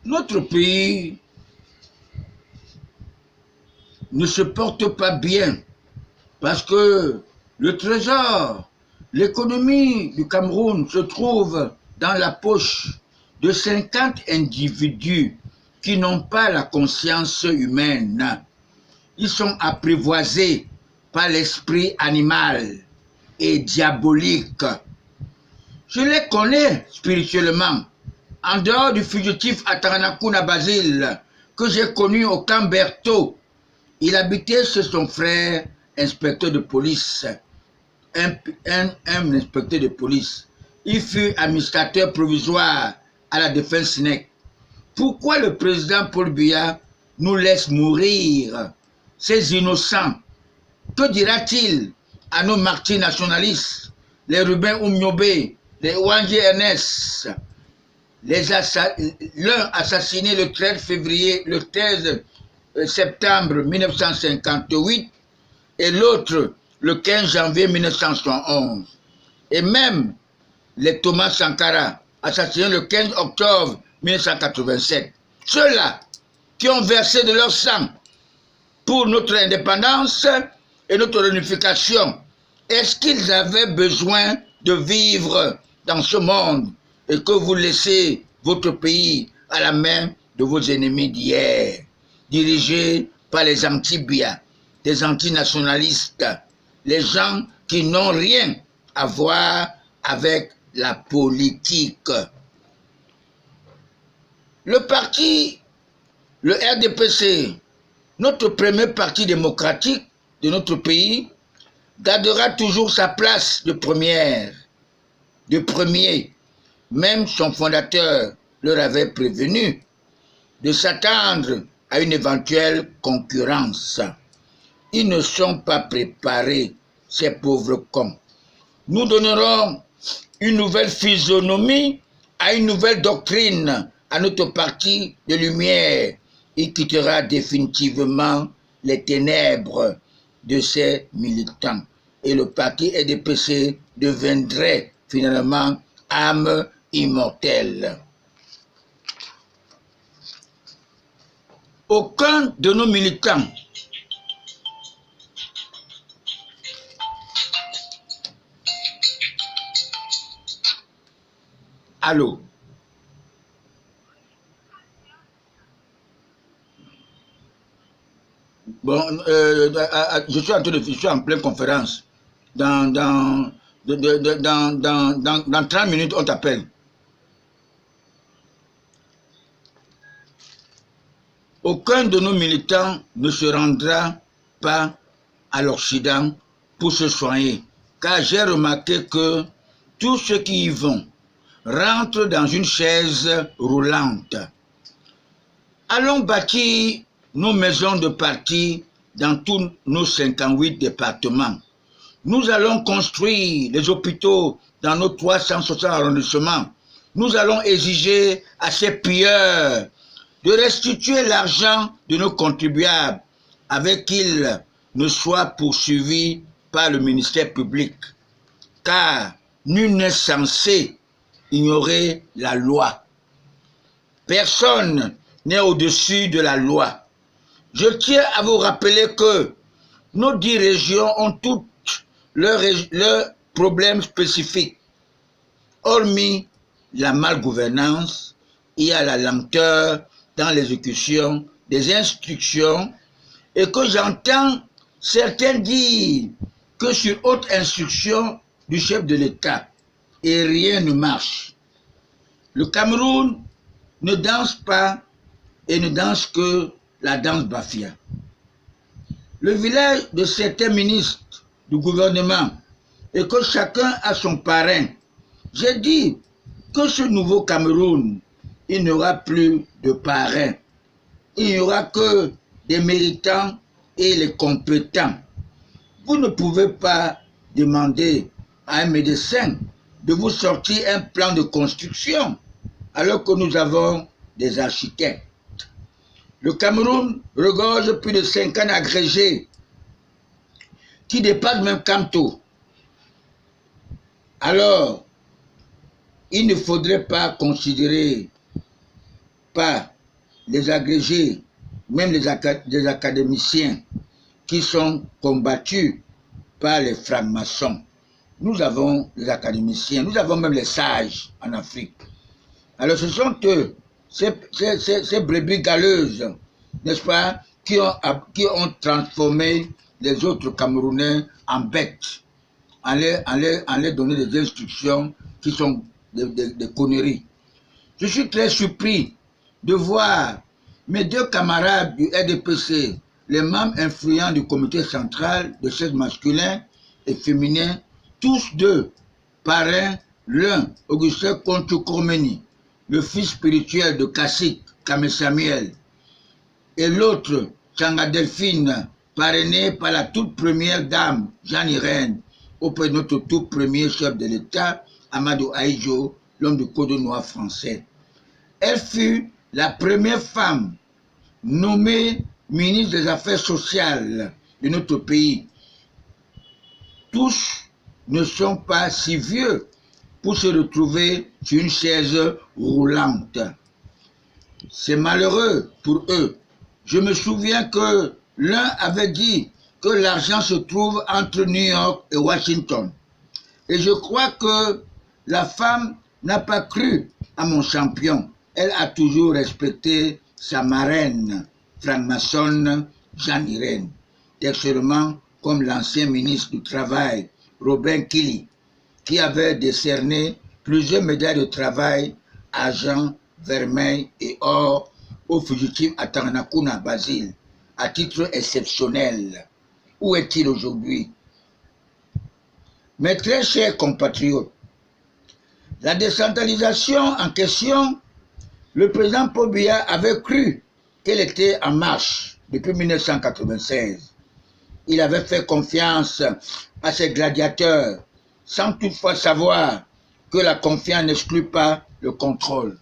Notre pays ne se porte pas bien parce que le trésor, l'économie du Cameroun se trouve dans la poche de 50 individus qui n'ont pas la conscience humaine. Ils sont apprivoisés par l'esprit animal et diabolique. Je les connais spirituellement. En dehors du fugitif Ataranakuna Basile, que j'ai connu au camp Berthaud, il habitait chez son frère, inspecteur de police. Un inspecteur de police. Il fut administrateur provisoire à la défense SNEC. Pourquoi le président Paul Biya nous laisse mourir ces innocents? Que dira-t-il à nos martyrs nationalistes, les Ruben Oumniobé, les Ouandji Ernest, l'un assassiné le 13 septembre 1958 et l'autre le 15 janvier 1971. Et même les Thomas Sankara, assassinés le 15 octobre 1987. Ceux-là qui ont versé de leur sang pour notre indépendance et notre réunification, est-ce qu'ils avaient besoin de vivre dans ce monde et que vous laissez votre pays à la main de vos ennemis d'hier, dirigés par les anti-Biya, des antinationalistes, les gens qui n'ont rien à voir avec la politique. Le parti, le RDPC, notre premier parti démocratique de notre pays, gardera toujours sa place de premier. Même son fondateur leur avait prévenu de s'attendre à une éventuelle concurrence. Ils ne sont pas préparés, ces pauvres cons. Nous donnerons une nouvelle physionomie à une nouvelle doctrine à notre parti de lumière. Il quittera définitivement les ténèbres de ces militants. Et le parti RDPC deviendrait finalement âme immortelle. Aucun de nos militants Allô? Bon, je suis en pleine conférence. Dans 30 minutes, on t'appelle. Aucun de nos militants ne se rendra pas à l'Occident pour se soigner, car j'ai remarqué que tous ceux qui y vont rentrent dans une chaise roulante. Allons bâtir nos maisons de parti dans tous nos 58 départements. Nous allons construire les hôpitaux dans nos 360 arrondissements. Nous allons exiger à ces pilleurs de restituer l'argent de nos contribuables avec qu'ils ne soient poursuivis par le ministère public. Car nul n'est censé ignorer la loi. Personne n'est au-dessus de la loi. Je tiens à vous rappeler que nos 10 régions ont toutes leurs problèmes spécifiques. Hormis la malgouvernance, il y a la lenteur dans l'exécution des instructions et que j'entends certains dire que sur haute instruction du chef de l'État, et rien ne marche. Le Cameroun ne danse pas et ne danse que la danse Bafia. Le village de certains ministres du gouvernement et que chacun a son parrain. J'ai dit que ce nouveau Cameroun, il n'y aura plus de parrain. Il n'y aura que des méritants et les compétents. Vous ne pouvez pas demander à un médecin de vous sortir un plan de construction alors que nous avons des architectes. Le Cameroun regorge plus de 50 agrégés qui dépassent même Camto. Alors, il ne faudrait pas considérer pas les agrégés, même les académiciens qui sont combattus par les francs-maçons. Nous avons les académiciens, nous avons même les sages en Afrique. Alors ce sont eux, ces brebis galeuses, n'est-ce pas, qui ont transformé les autres Camerounais en bêtes, en leur donnant des instructions qui sont des conneries. Je suis très surpris de voir mes deux camarades du RDPC, les membres influents du comité central de sexe masculin et féminin, tous deux parrains, l'un Augustin Kontukomeni, le fils spirituel de Kassik Kame Samuel, et l'autre Changa Delphine, parrainé par la toute première dame Jeanne Irène, auprès de notre tout premier chef de l'État, Amadou Ahidjo, l'homme du Code noir français. Elle fut la première femme nommée ministre des Affaires sociales de notre pays. Tous ne sont pas si vieux pour se retrouver sur une chaise roulante. C'est malheureux pour eux. Je me souviens que l'un avait dit que l'argent se trouve entre New York et Washington. Et je crois que la femme n'a pas cru à mon champion. Elle a toujours respecté sa marraine, franc-maçonne Jeanne Irène, excellent comme l'ancien ministre du Travail, Robin Kili, qui avait décerné plusieurs médailles de travail, argent, vermeil et or aux fugitifs à Tanakuna, Basile, à titre exceptionnel. Où est-il aujourd'hui? Mes très chers compatriotes, la décentralisation en question, le président Paul Biya avait cru qu'elle était en marche depuis 1996. Il avait fait confiance à ses gladiateurs, sans toutefois savoir que la confiance n'exclut pas le contrôle.